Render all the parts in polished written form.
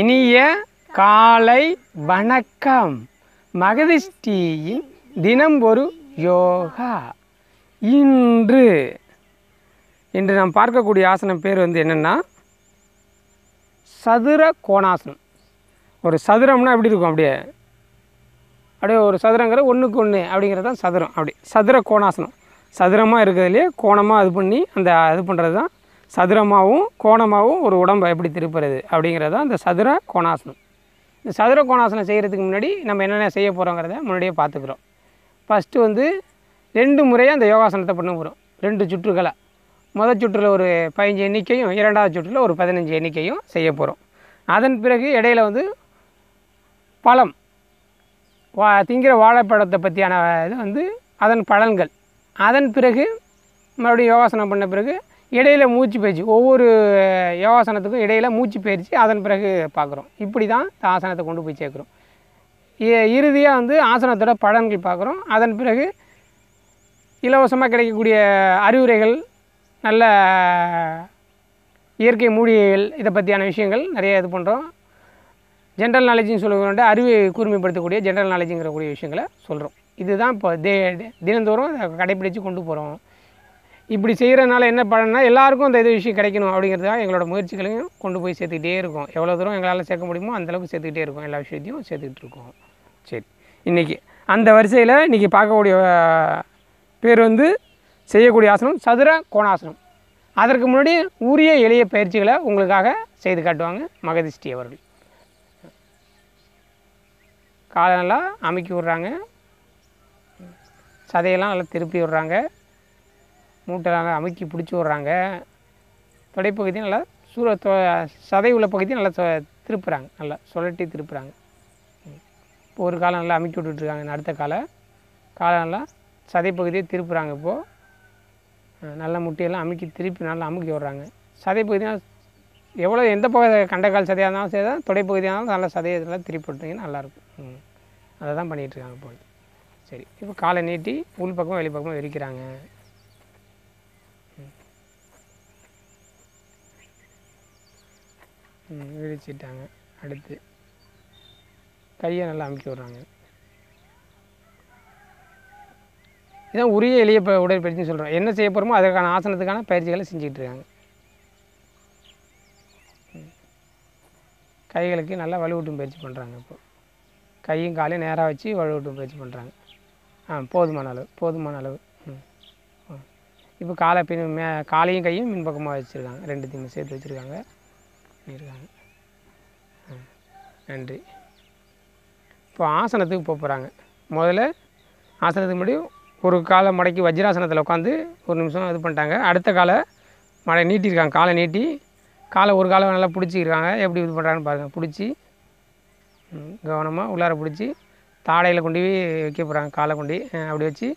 இனிய காலை வணக்கம். மகதிஷ்டியின் தினம் ஒரு யோகா. இன்று நாம் பார்க்கக்கூடிய ஆசனம் பேர் என்னென்னா சதுர கோணாசனம். ஒரு சதுரம்னா எப்படி இருக்கும், அப்படியே ஒரு சதுரங்கிற ஒன்றுக்கு ஒன்று அப்படிங்கிறது தான் சதுரம். அப்படி சதுர கோணாசனம், சதுரமாக இருக்கிறதுலையே கோணமாக இது பண்ணி இது பண்ணுறது தான் சதுரமாகவும் கோணமாகவும் ஒரு உடம்பை எப்படி திருப்புறது அப்படிங்கிறது தான் இந்த சதுர கோணாசனம். இந்த சதுர கோணாசனம் செய்கிறதுக்கு முன்னாடி நம்ம என்னென்ன செய்ய போகிறோங்கிறத முன்னாடியே பார்த்துக்குறோம். ஃபஸ்ட்டு 2 முறையாக அந்த யோகாசனத்தை பண்ண போகிறோம். 2 சுற்றுகளை, முதல் சுற்றில் ஒரு 15 எண்ணிக்கையும் இரண்டாவது சுற்றில் ஒரு 15 எண்ணிக்கையும் செய்ய போகிறோம். அதன் பிறகு இடையில் பழம் திங்கிற வாழைப்பழத்தை பற்றியான இது அதன் பலன்கள். அதன் பிறகு மறுபடியும் யோகாசனம் பண்ண பிறகு இடையில் மூச்சு பயிற்சி, ஒவ்வொரு யோகாசனத்துக்கும் இடையில் மூச்சு பயிற்சி அதன் பிறகு பார்க்குறோம். இப்படி தான் இந்த ஆசனத்தை கொண்டு போய் சேர்க்குறோம். இறுதியாக ஆசனத்தோட பலன்கள் பார்க்குறோம். அதன் பிறகு இலவசமாக கிடைக்கக்கூடிய அறிவுரைகள், நல்ல இயற்கை மூலிகைகள், இதை பற்றியான விஷயங்கள் நிறைய இது பண்ணுறோம். ஜென்ரல் நாலேஜின்னு சொல்லுவோம், அறிவை கூர்மைப்படுத்தக்கூடிய ஜென்ரல் நாலேஜுங்கிறக்கூடிய விஷயங்களை சொல்கிறோம். இதுதான் இப்போ தினந்தோறும் கடைப்பிடித்து கொண்டு போகிறோம். இப்படி செய்கிறதுனால என்ன பலன்னா, எல்லாருக்கும் அந்த விஷயம் கிடைக்கணும் அப்படிங்கிறதுக்காக எங்களோட முயற்சிகளையும் கொண்டு போய் சேர்த்துக்கிட்டே இருக்கோம். எவ்வளோ தூரம் எங்களால் சேர்க்க முடியுமோ அந்தளவுக்கு சேர்த்துக்கிட்டே இருக்கோம். எல்லா விஷயத்தையும் சேர்த்துக்கிட்டு இருக்கோம். சரி, இன்றைக்கி அந்த வரிசையில் இன்றைக்கி பார்க்கக்கூடிய பேர் செய்யக்கூடிய ஆசனம் சதுர கோணாசனம். அதற்கு முன்னாடி உரிய எளிய பயிற்சிகளை உங்களுக்காக செய்து காட்டுவாங்க மகதிஷ்டி அவர்கள். காலை நல்லா அமுக்கி விட்றாங்க, சதையெல்லாம் நல்லா திருப்பி விட்றாங்க, மூட்டைலாம் அமுக்கி பிடிச்சி விட்றாங்க, தொடைப்பகுதியும் நல்லா சதை உள்ள பகுதியும் நல்லா திருப்புறாங்க, நல்லா சுழட்டி திருப்புறாங்க. இப்போ ஒரு காலை நல்லா அமுக்கி விட்டுட்ருக்காங்க, அடுத்த காலை நல்லா சதைப்பகுதியை திருப்புறாங்க. இப்போது நல்லா முட்டையெல்லாம் அமுக்கி திருப்பி நல்லா அமுக்கி விட்றாங்க. சதைப்பகுதியாக எவ்வளோ எந்த பகுதி கண்டைக்கால் சதையாக இருந்தாலும் சரி தான், தொடைப்பகுதியாக இருந்தாலும் நல்லா சதையை இதெல்லாம் திருப்பி விட்டிங்கன்னா நல்லாயிருக்கும். அதை தான் பண்ணிகிட்ருக்காங்க இப்போ. சரி, இப்போ காலை நீட்டி உள் பக்கமும் வெளி பக்கமும் விரிக்கிறாங்க. விரிச்சிட்டாங்க. அடுத்து கையை நல்லா அமுக்கி விட்றாங்க. இதான் உரிய எளிய உடற்பயிற்சின்னு சொல்கிறோம். என்ன செய்ய போகிறோமோ அதற்கான ஆசனத்துக்கான பயிற்சிகளை செஞ்சுக்கிட்டு இருக்காங்க. கைகளுக்கு நல்லா வலுவூட்டும் பயிற்சி பண்ணுறாங்க. இப்போ கையும் காலையும் நேராக வச்சு வலுவூட்டும் பயிற்சி பண்ணுறாங்க. போதுமான அளவு. இப்போ காலை காலையும் கையும் மின்பக்கமாக வச்சுருக்காங்க, 2த்தையும் சேர்த்து வச்சுருக்காங்க. நன்றி. இப்போ ஆசனத்துக்கு போகிறாங்க. முதல்ல ஆசனத்துக்கு முன்னாடி ஒரு காலை மடக்கி வஜ்ராசனத்தில் உட்காந்து ஒரு நிமிஷம் இது பண்ணிட்டாங்க. அடுத்த காலை நீட்டியிருக்காங்க. காலை நீட்டி ஒரு காலை நல்லா பிடிச்சிருக்காங்க. எப்படி இது பண்ணுறாங்கன்னு பாருங்கள். பிடிச்சி கவனமாக உள்ளார பிடிச்சி தாடையில் கொண்டு போய் வைக்க போகிறாங்க. காலை கொண்டு அப்படி வச்சு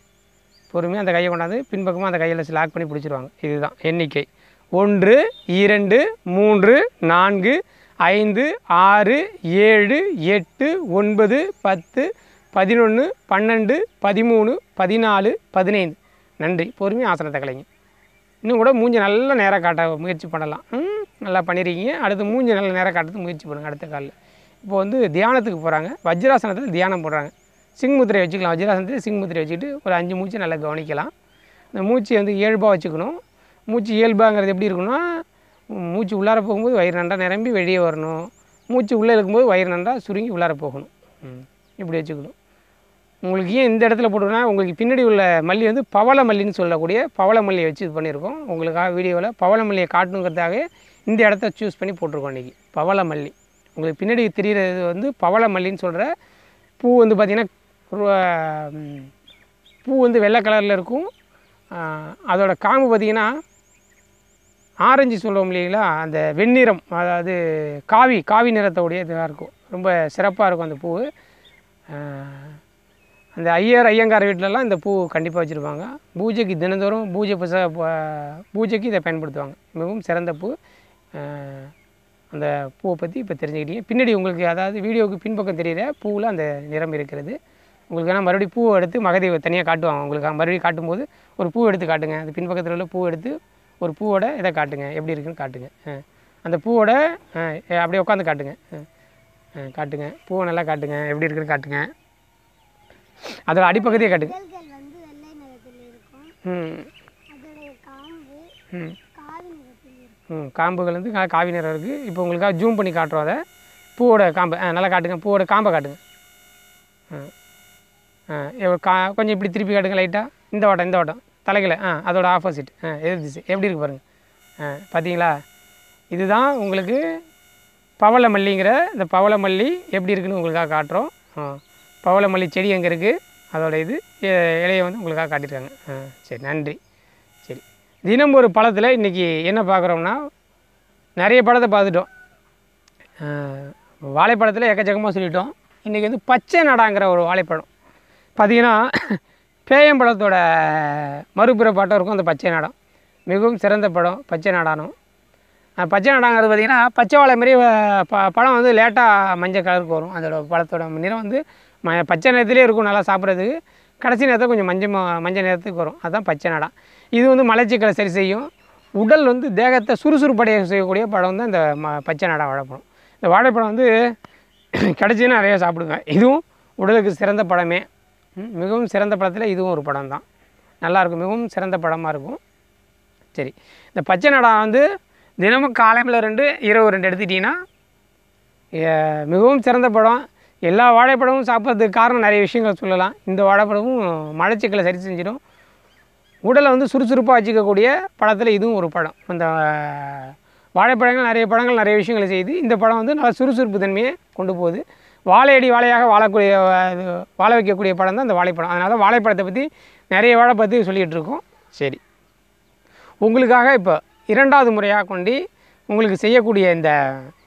பொறுமையாக அந்த கையை கொண்டாந்து பின்பக்கமாக அந்த கையில் லாக் பண்ணி பிடிச்சிருவாங்க. இதுதான் எண்ணிக்கை. 1 2 3 4 5 6 7 8 9 10 11 12 13 14 15. நன்றி. பொறுமையாக ஆசனத்தை கலைங்க. இன்னும் கூட மூஞ்சி நல்லா நேராக காட்ட முயற்சி பண்ணலாம். நல்லா பண்ணியிருக்கீங்க. அடுத்து மூஞ்சி நல்லா நேராக காட்டுறதுக்கு முயற்சி பண்ணுங்கள். அடுத்த காலில் இப்போ தியானத்துக்கு போகிறாங்க. வஜ்ராசனத்தில் தியானம் போடுறாங்க. சிங்முத்திரை வச்சுக்கலாம். வஜ்ராசனத்தில் சிங்முத்திரை வச்சுக்கிட்டு ஒரு 5 மூச்சு நல்லா கவனிக்கலாம். அந்த மூச்சு இயல்பாக வச்சுக்கணும். மூச்சு இயல்பாங்கிறது எப்படி இருக்குன்னா, மூச்சு உள்ளார போகும்போது வயிறு நன்றாக நிரம்பி வெளியே வரணும். மூச்சு உள்ளே இருக்கும்போது வயிறு நன்றாக சுருங்கி உள்ளார போகணும். இப்படி வச்சுக்கணும். உங்களுக்கு ஏன் இந்த இடத்துல போட்டுருன்னா, உங்களுக்கு பின்னாடி உள்ள மல்லி பவள மல்லின்னு சொல்லக்கூடிய பவள மல்லியை வச்சு இது பண்ணியிருக்கோம். உங்களுக்காக வீடியோவில் பவள மல்லியை காட்டணுங்கிறதுக்காக இந்த இடத்த சூஸ் பண்ணி போட்டிருக்கோம் இன்றைக்கி. பவள மல்லி உங்களுக்கு பின்னாடி தெரிகிறது பவள மல்லின்னு சொல்கிற பூ. பார்த்திங்கன்னா பூ வெள்ளை கலரில் இருக்கும். அதோட காம்பு பார்த்திங்கன்னா ஆரஞ்சு சொல்லுவோம் இல்லைங்களா, அந்த வெண்ணிறம், அதாவது காவி நிறத்தோடைய இதாக இருக்கும். ரொம்ப சிறப்பாக இருக்கும் அந்த பூ. அந்த ஐயங்கார் வீட்டிலலாம் இந்த பூ கண்டிப்பாக வச்சுருப்பாங்க. பூஜைக்கு தினந்தோறும் பூஜைக்கு இதை பயன்படுத்துவாங்க. மிகவும் சிறந்த பூ. அந்த பூவை பற்றி இப்போ தெரிஞ்சுக்கிட்டீங்க. பின்னாடி உங்களுக்கு, அதாவது வீடியோவுக்கு பின்பக்கம் தெரிகிற பூவில் அந்த நிறம் இருக்கிறது. உங்களுக்கு வேணால் மறுபடியும் பூவை எடுத்து மகதேவ தனியாக காட்டுவாங்க. உங்களுக்கு மறுபடியும் காட்டும்போது ஒரு பூ எடுத்து காட்டுங்க. அது பின்பக்கத்தில் உள்ள பூ எடுத்து ஒரு பூவோட இதை காட்டுங்க, எப்படி இருக்குன்னு காட்டுங்க. அந்த பூவோட அப்படியே உட்காந்து காட்டுங்க. காட்டுங்க, பூவை நல்லா காட்டுங்க, எப்படி இருக்குன்னு காட்டுங்க. அதோட அடிப்பகுதியை காட்டுங்க. காம்புகள் வந்து காவி நிறம் இருக்குது. இப்போ உங்களுக்காக ஜூம் பண்ணி காட்டுறோம். அதை பூவோட காம்பை நல்லா காட்டுங்க. பூவோட காம்பை காட்டுங்க. கொஞ்சம் இப்படி திருப்பி காட்டுங்க லைட்டாக. இந்த வட்டம் தலைகளை அதோட ஆப்போசிட் எதிர் திசை எப்படி இருக்குது பாருங்கள். பார்த்தீங்களா? இதுதான் உங்களுக்கு பவளமல்லிங்கிற இந்த பவளமல்லி எப்படி இருக்குதுன்னு உங்களுக்காக காட்டுறோம். பவளமல்லி செடி எங்கே இருக்குது, அதோட இலையை வந்து உங்களுக்காக காட்டியிருக்காங்க. சரி, நன்றி. சரி, தினம் ஒரு பழத்தில் இன்றைக்கி என்ன பார்க்குறோம்னா, நிறைய பழத்தை பார்த்துட்டோம். வாழைப்பழத்தில் எக்கச்சக்கமாக சொல்லிட்டோம். இன்றைக்கி வந்து பச்சை நாடாங்கிற ஒரு வாழைப்பழம் பார்த்திங்கன்னா, பேயம்பழத்தோட மறுபிறப்பாட்டம் இருக்கும். அந்த பச்சை நாடம் மிகவும் சிறந்த பழம் பச்சை நாடானும். பச்சை நாடாங்கிறது பார்த்திங்கன்னா பச்சை வாழை மாரி பழம் வந்து லேட்டாக மஞ்சள் கலருக்கு வரும். அதோட பழத்தோட நிறம் வந்து பச்சை நிறத்துலேயே இருக்கும். நல்லா சாப்பிட்றதுக்கு கடைசி நேரத்தில் கொஞ்சம் மஞ்சள் நிறத்துக்கு வரும். அதுதான் பச்சை நாடா. இது வந்து மலச்சிக்கலை சரி செய்யும். உடல் வந்து தேகத்தை சுறுசுறுப்படைய செய்யக்கூடிய பழம் தான் இந்த பச்சை நாடா வாழைப்பழம். இந்த வாழைப்பழம் வந்து கிடச்சின்னா நிறைய சாப்பிடுங்க. இதுவும் உடலுக்கு சிறந்த பழமே. மிகவும் சிறந்த பழத்தில் இதுவும் ஒரு பழம் தான். நல்லாயிருக்கும், மிகவும் சிறந்த பழமாக இருக்கும். சரி, இந்த பச்சை நாடா வந்து தினமும் காலையில் 2 இரவு 2 எடுத்துக்கிட்டிங்கன்னா மிகவும் சிறந்த பழம். எல்லா வாழைப்பழமும் சாப்பிட்றதுக்கு காரணம் நிறைய விஷயங்கள் சொல்லலாம். இந்த வாழைப்பழமும் மலச்சிக்கலை சரி செஞ்சிடும். உடலை வந்து சுறுசுறுப்பாக வச்சுக்கக்கூடிய பழத்தில் இதுவும் ஒரு பழம். அந்த வாழைப்பழங்கள் நிறைய பழங்கள் நிறைய விஷயங்களை செய்யுது. இந்த பழம் வந்து நல்லா சுறுசுறுப்பு தன்மையை கொண்டு போகுது. வாழையடி வாழையாக வாழ வைக்கக்கூடிய பழம் தான் இந்த வாழைப்பழம். அதனால் வாழைப்பழத்தை பற்றி நிறைய வாழைப்பழத்தை சொல்லிகிட்டு இருக்கோம். சரி, உங்களுக்காக இப்போ 2வது முறையாக கொண்டு உங்களுக்கு செய்யக்கூடிய இந்த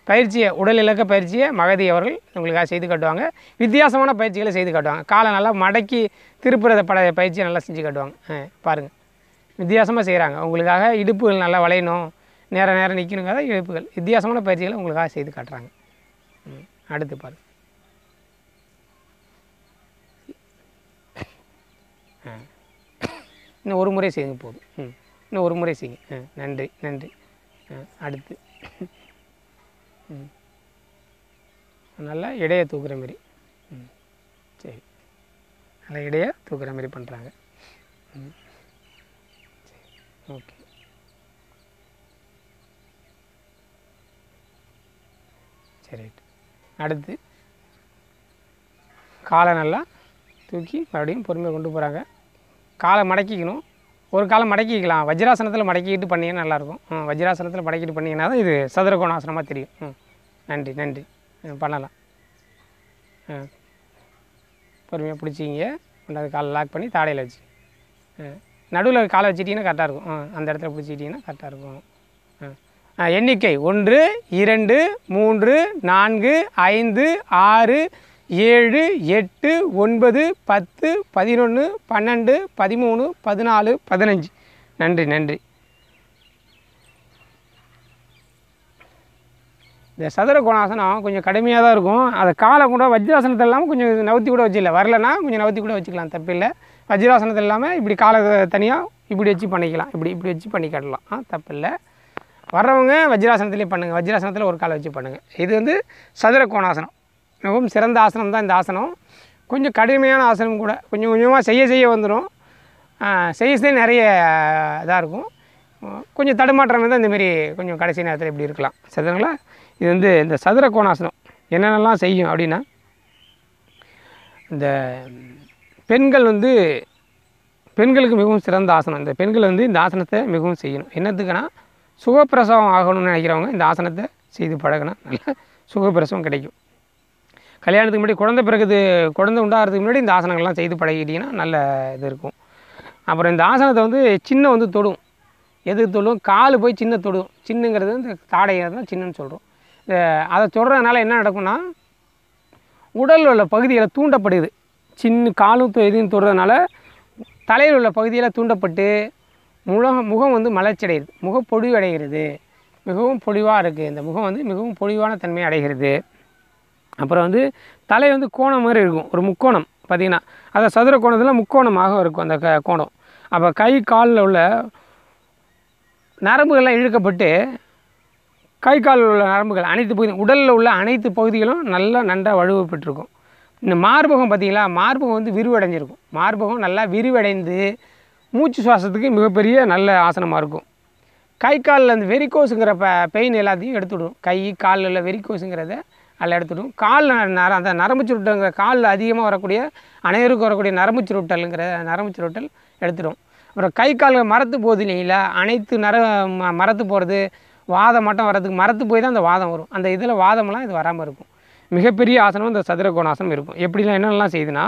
பயிற்சியை, உடல் இலக்க பயிற்சியை மகதி அவர்கள் உங்களுக்காக செய்து காட்டுவாங்க. வித்தியாசமான பயிற்சிகளை செய்து காட்டுவாங்க. காலை நல்லா மடக்கி திருப்புறத பயிற்சியை நல்லா செஞ்சு காட்டுவாங்க. பாருங்கள், வித்தியாசமாக செய்கிறாங்க. உங்களுக்காக இடுப்புகள் நல்லா வளையணும், நேரம் நிற்கணுங்காத இடுப்புகள் வித்தியாசமான பயிற்சிகளை உங்களுக்காக செய்து காட்டுறாங்க. அடுத்து பாருங்கள். இன்னும் ஒரு முறை செய்யுங்க போதும். இன்னும் ஒரு முறை செய்யுங்க. நன்றி. அடுத்து நல்லா இடையை தூக்குற மாரி. சரி, நல்லா இடையை தூக்குற மாரி பண்ணுறாங்க. சரி, ஓகே. சரி, அடுத்து காலை நல்லா தூக்கி மறுபடியும் பொறுமையாக கொண்டு போகிறாங்க. காலை மடக்கிக்கணும். ஒரு காலை மடக்கிக்கலாம். வஜ்ராசனத்தில் மடக்கிக்கிட்டு பண்ணிங்கன்னா நல்லாயிருக்கும். வஜ்ராசனத்தில் மடக்கிட்டு பண்ணிங்கன்னா தான் இது சதுரகோணாசனமாக தெரியும். நன்றி. பண்ணலாம். பொறுமையாக பிடிச்சிங்க. ரெண்டாவது காலை லாக் பண்ணி தாடையில் வச்சு நடுவில் காலை வச்சுட்டிங்கன்னா கரெக்டாக இருக்கும். அந்த இடத்துல பிடிச்சிக்கிட்டிங்கன்னா கரெக்டாக இருக்கும். எண்ணிக்கை 1 2 3 4 5 6 7 8 9 10 11 12 13 14 15. நன்றி. இந்த சதுர கோணாசனம் கொஞ்சம் கடுமையாக தான் இருக்கும். அதை காலை கூட வஜ்ராசனத்தில் இல்லாமல் கொஞ்சம் நவுத்தி கூட வச்சுக்கல. வரலன்னா கொஞ்சம் நவுத்தி கூட வச்சுக்கலாம், தப்பில்லை. வஜ்ராசனத்தில் இல்லாமல் இப்படி காலை தனியாக இப்படி வச்சு பண்ணிக்கலாம். இப்படி வச்சு பண்ணி காட்டலாம், தப்பில்லை. வர்றவங்க வஜ்ராசனத்துலேயே பண்ணுங்கள். வஜ்ராசனத்தில் ஒரு காலை வச்சு பண்ணுங்கள். இது வந்து சதுர கோணாசனம். மிகவும் சிறந்த ஆசனம் தான் இந்த ஆசனம். கொஞ்சம் கடுமையான ஆசனம் கூட. கொஞ்சம் கொஞ்சமாக செய்ய வந்துடும். செய்ய நிறைய இதாக இருக்கும். கொஞ்சம் தடுமாற்றம் தான் இந்தமாரி கொஞ்சம் கடைசி நேரத்தில் இப்படி இருக்கலாம். சரிங்களா? இது வந்து இந்த சதுர கோணாசனம் என்னென்னலாம் செய்யும் அப்படின்னா, இந்த பெண்களுக்கு மிகவும் சிறந்த ஆசனம். இந்த பெண்கள் வந்து இந்த ஆசனத்தை மிகவும் செய்யணும். என்னத்துக்குன்னா, சுகப்பிரசவம் ஆகணும்னு நினைக்கிறவங்க இந்த ஆசனத்தை செய்து பழகினா நல்லா சுகப்பிரசவம் கிடைக்கும். கல்யாணத்துக்கு முன்னாடி குழந்தை உண்டாகிறதுக்கு முன்னாடி இந்த ஆசனங்கள்லாம் செய்து பழகிட்டிங்கன்னா நல்ல இது இருக்கும். அப்புறம் இந்த ஆசனத்தை வந்து சின்ன வந்து தொடும். எதுக்கு தொடும்? கால் போய் சின்ன தொடும். சின்னங்கிறது இந்த தாடையை தான் சின்னன்னு சொல்கிறோம். அதை தொடுறதுனால என்ன நடக்கும்னா, உடலில் உள்ள பகுதியில் தூண்டப்படுது. சின்ன காலும் எதையும் தொடுறதுனால தலையில் உள்ள பகுதியில் தூண்டப்பட்டு முகம் வந்து மலர்ச்சியடைகிறது. முகப்பொழிவு அடைகிறது. மிகவும் பொலிவாக இருக்குது. இந்த முகம் வந்து மிகவும் பொலிவான தன்மையை அடைகிறது. அப்புறம் வந்து தலை வந்து கோணம் மாதிரி இருக்கும். ஒரு முக்கோணம் பார்த்திங்கன்னா, அதை சதுர கோணத்தில் முக்கோணமாக இருக்கும் அந்த கோணம். அப்போ கை காலில் உள்ள நரம்புகள்லாம் இழுக்கப்பட்டு கை காலில் உள்ள நரம்புகள் அனைத்து பகுதியும் உடலில் உள்ள அனைத்து பகுதிகளும் நல்லா நன்றாக வலுவு பெற்றிருக்கும். இந்த மார்பகம் பார்த்திங்களா, மார்பகம் வந்து விரிவடைஞ்சிருக்கும். மார்பகம் நல்லா விரிவடைந்து மூச்சு சுவாசத்துக்கு மிகப்பெரிய நல்ல ஆசனமாக இருக்கும். கை காலில் அந்த வெரிகோஸுங்கிற பெயின் எல்லாத்தையும் எடுத்துவிடும். கை காலில் உள்ள வெரிகோஸுங்கிறத அதில் எடுத்துவிடும். காலில் அந்த நரம்பு சுருட்டல்ங்கிற காலில் அதிகமாக வரக்கூடிய அனைவருக்கும் வரக்கூடிய நரம்பு சுருட்டல் எடுத்துடும். அப்புறம் கை காலில் மரத்து போகுது இல்லைங்களா, அனைத்து மரத்து போகிறது, வாதம் மட்டும் வர்றதுக்கு மரத்து போய் தான் அந்த வாதம் வரும். அந்த இதில் வாதமெல்லாம் இது வராமல் இருக்கும். மிகப்பெரிய ஆசனம் இந்த சதுர கோணாசனம் இருக்கும். எப்படிலாம் என்னென்னலாம் செய்யுதுன்னா,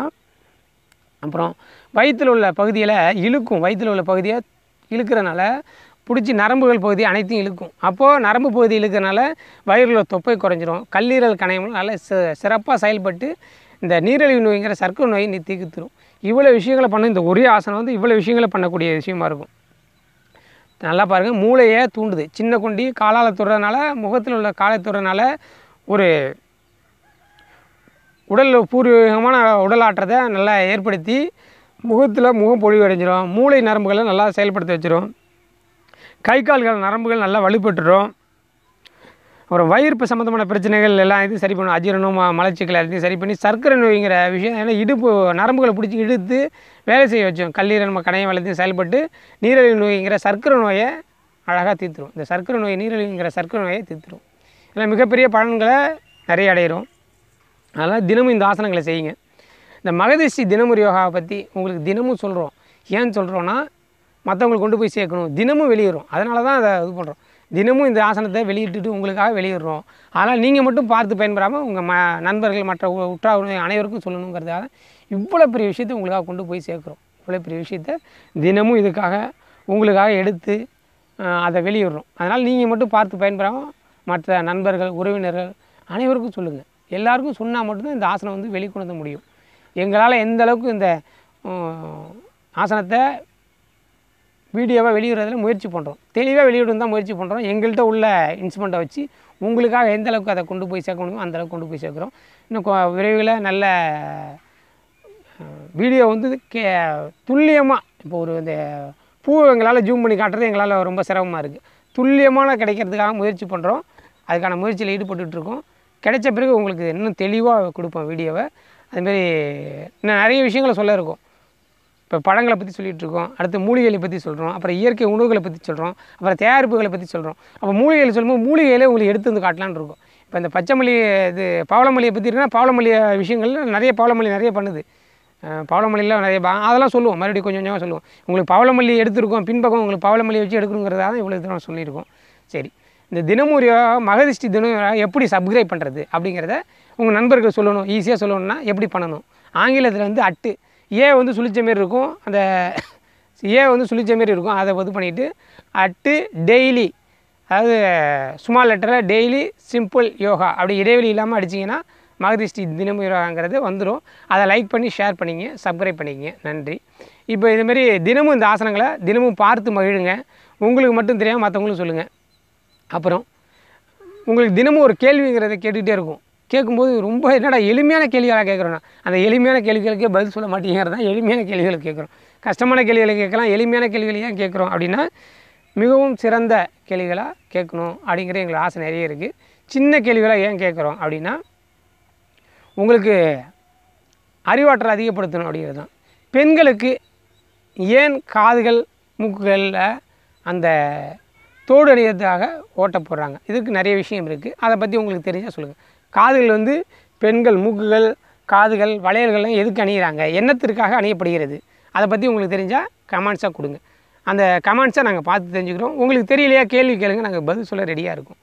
அப்புறம் வயிற்றில் உள்ள பகுதியில் இழுக்கும். வயிற்றில் உள்ள பகுதியை இழுக்கிறனால பிடிச்சி நரம்புகள் பகுதி அனைத்தையும் இழுக்கும். அப்போது நரம்பு பகுதி இழுக்கிறனால வயிறில் தொப்பை குறைஞ்சிரும். கல்லீரல் கணையம்லாம் நல்லா சிறப்பாக செயல்பட்டு இந்த நீரிழிவு நோய்ங்கிற சர்க்கரை நோயை தீர்த்துரும். இவ்வளோ விஷயங்களை பண்ண இந்த ஒரே ஆசனம் வந்து இவ்வளோ விஷயங்களை பண்ணக்கூடிய விஷயமா இருக்கும். நல்லா பாருங்கள், மூளையை தூண்டுது. சின்ன குண்டி காலால் தொடுறதுனால, முகத்தில் உள்ள காலை தொடுறதுனால ஒரு உடலில் பூர்வீகமான உடல் ஆற்றத்தை நல்லா ஏற்படுத்தி முகத்தில் முகம் பொழிவு அடைஞ்சிரும். மூளை நரம்புகளை நல்லா செயல்படுத்த வச்சிரும். கை கால்கள் நரம்புகள் நல்லா வலுப்பெற்றுரும். அப்புறம் வயிறு சம்மந்தமான பிரச்சனைகள் எல்லாம் இது சரி பண்ணும். அஜீரணம், மலச்சிக்கல் எல்லாத்தையும் சரி பண்ணி சர்க்கரை நோய்ங்கிற விஷயம் ஏன்னா இடுப்பு நரம்புகளை பிடிச்சி இழுத்து வேலை செய்ய வச்சோம். கல்லீரல் கணையம் எல்லாத்தையும் செயல்பட்டு நீரிழிவு நோய்ங்கிற சர்க்கரை நோயை அழகாக தீர்த்துரும். இந்த சர்க்கரை நோய் நீரிழிவுங்கிற சர்க்கரை நோயை தீர்த்துரும். இதில் மிகப்பெரிய பலன்களை நிறைய அடையிறோம். அதனால் தினமும் இந்த ஆசனங்களை செய்யுங்க. இந்த மகதிஷ்டி தினமுறை யோகாவை பற்றி உங்களுக்கு தினமும் சொல்கிறோம். ஏன்னு சொல்கிறோன்னா, மற்றவங்களுக்கு கொண்டு போய் சேர்க்கணும். தினமும் வெளியிடுறோம். அதனால தான் அதை இது பண்ணுறோம். தினமும் இந்த ஆசனத்தை வெளியிட்டுட்டு உங்களுக்காக வெளியிடுறோம். அதனால் நீங்கள் மட்டும் பார்த்து பயன்பெறாமல் உங்கள் நண்பர்கள் மற்ற உற்றார் அனைவருக்கும் சொல்லணுங்கிறதுக்காக இவ்வளோ பெரிய விஷயத்தை உங்களுக்காக கொண்டு போய் சேர்க்குறோம். இவ்வளோ பெரிய விஷயத்தை தினமும் இதுக்காக உங்களுக்காக எடுத்து அதை வெளியிடுறோம். அதனால் நீங்கள் மட்டும் பார்த்து பயன்பெறாமல் மற்ற நண்பர்கள், உறவினர்கள் அனைவருக்கும் சொல்லுங்கள். எல்லாருக்கும் சொன்னால் மட்டும்தான் இந்த ஆசனம் வந்து வெளிக்கொண்டு வர முடியும். எங்களால் எந்த அளவுக்கு இந்த ஆசனத்தை வீடியோவாக வெளியிடுறதுல முயற்சி பண்ணுறோம். தெளிவாக வெளியிடும் தான் முயற்சி பண்ணுறோம். எங்கள்கிட்ட உள்ள இன்ஸ்ட்ருமெண்ட்டை வச்சு உங்களுக்காக எந்த அளவுக்கு அதை கொண்டு போய் சேர்க்க முடியுமோ அந்தளவுக்கு கொண்டு போய் சேர்க்குறோம். இன்னும் விரைவில் நல்ல வீடியோ வந்து துல்லியமாக இப்போ ஒரு இந்த பூ எங்களால் ஜூம் பண்ணி காட்டுறது எங்களால் ரொம்ப சிரமமாக இருக்குது. துல்லியமான கிடைக்கிறதுக்காக முயற்சி பண்ணுறோம். அதுக்கான முயற்சியில் ஈடுபட்டுருக்கோம். கிடைச்ச பிறகு உங்களுக்கு இன்னும் தெளிவாக கொடுப்போம் வீடியோவை. அதுமாரி இன்னும் நிறைய விஷயங்களை சொல்ல இருக்கும். இப்போ பழங்களை பற்றி சொல்லிகிட்ருக்கோம், அடுத்து மூலிகைகளை பற்றி சொல்கிறோம், அப்புறம் இயற்கை உணவுகளை பற்றி சொல்கிறோம், அப்புறம் தயாரிப்புகளை பற்றி சொல்கிறோம். அப்போ மூலிகைகளை சொல்லும்போது மூலிகையிலே உங்களுக்கு எடுத்து வந்து காட்டலான்னு இருக்கும். இப்போ இந்த பச்சைமல்லி இது பவளமல்லியை பற்றி இருக்குன்னா பவளமல்லி விஷயங்கள் நிறைய பவளமல்லி நிறைய பண்ணுது. பவளமல்லியில் நிறைய அதெல்லாம் சொல்லுவோம். மறுபடியும் கொஞ்சம் கொஞ்சமாக சொல்லுவோம். உங்களுக்கு பவளமல்லி எடுத்துருக்கோம், பின்பக்கம் உங்களுக்கு பவளமல்லியை வச்சு எடுக்கணுங்கிறதா தான் இவ்வளோ இதெல்லாம் சொல்லியிருக்கோம். சரி, இந்த தினமுறை மகதிஷ்டி தினம் எப்படி சப்ஸ்கிரைப் பண்ணுறது அப்படிங்கிறத உங்கள் நண்பர்கள் சொல்லணும். ஈஸியாக சொல்லணும்னா எப்படி பண்ணணும். ஆங்கிலத்தில் வந்து அட்டு ஏ வந்து சுழிச்ச மாரி இருக்கும். அந்த ஏ வந்து சுழிச்ச மாரி இருக்கும். அதை இது பண்ணிவிட்டு அட்டு டெய்லி, அதாவது ஸ்மால் லெட்டரில் டெய்லி சிம்பிள் யோகா அப்படி இடைவெளி இல்லாமல் அடிச்சிங்கன்னா மகதிஷ்டி தினமுறை யோகாங்கிறது வந்துடும். அதை லைக் பண்ணி ஷேர் பண்ணிங்க, சப்ஸ்கிரைப் பண்ணிக்கங்க. நன்றி. இப்போ இதுமாரி தினமும் இந்த ஆசனங்களை தினமும் பார்த்து மகிழுங்க. உங்களுக்கு மட்டும் தெரியாமல் மற்றவங்களும் சொல்லுங்கள். அப்புறம் உங்களுக்கு தினமும் ஒரு கேள்விங்கிறத கேட்டுக்கிட்டே இருக்கும். கேட்கும்போது ரொம்ப என்னடா எளிமையான கேள்விகளாக கேட்குறோன்னா, அந்த எளிமையான கேள்விகளுக்கே பதில் சொல்ல மாட்டேங்கிறது தான் எளிமையான கேள்விகளை கேட்குறோம். கஷ்டமான கேள்விகளை கேட்கலாம், எளிமையான கேள்விகளை ஏன் கேட்குறோம் அப்படின்னா, மிகவும் சிறந்த கேள்விகளாக கேட்கணும் அப்படிங்கிற எங்களுக்கு ஆசை நிறைய இருக்குது. சின்ன கேள்விகளாக ஏன் கேட்குறோம் அப்படின்னா, உங்களுக்கு அறிவாற்றல் அதிகப்படுத்தணும் அப்படிங்கிறது தான். பெண்களுக்கு ஏன் காதுகள் மூக்குகளில் அந்த தோடு அணியறதுக்காக ஓட்ட போடுறாங்க? இதுக்கு நிறைய விஷயம் இருக்குது. அதை பற்றி உங்களுக்கு தெரிஞ்சால் சொல்லுங்கள். காதுகள் வந்து பெண்கள் மூக்குகள், காதுகள், வளையல்கள்லாம் எதுக்கு அணிகிறாங்க, என்னத்திற்காக அணியப்படுகிறது, அதை பற்றி உங்களுக்கு தெரிஞ்சால் கமெண்ட்ஸாக கொடுங்க. அந்த கமெண்ட்ஸை நாங்கள் பார்த்து தெரிஞ்சுக்கிறோம். உங்களுக்கு தெரியலையா கேள்வி கேளுங்க, நாங்கள் பதில் சொல்ல ரெடியாக இருக்கும்.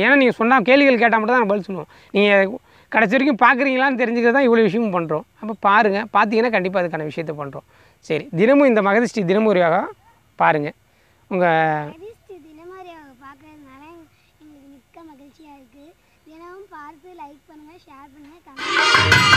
ஏன்னா நீங்கள் சொன்னால் கேள்விகள் கேட்டால் மட்டும் தான் நாங்கள் பதில் சொல்லுவோம். நீங்கள் கடைசி வரைக்கும் பார்க்குறீங்களான்னு தெரிஞ்சுக்கிறது தான் இவ்வளோ விஷயமும் பண்ணுறோம். அப்போ பாருங்கள், பார்த்தீங்கன்னா கண்டிப்பாக அதுக்கான விஷயத்தை பண்ணுறோம். சரி, தினமும் இந்த மகதிஷ்டி தினமுறையாக பாருங்கள். உங்கள் பார்த்து லைக் பண்ணுங்கள், ஷேர் பண்ணுங்கள், கமெண்ட்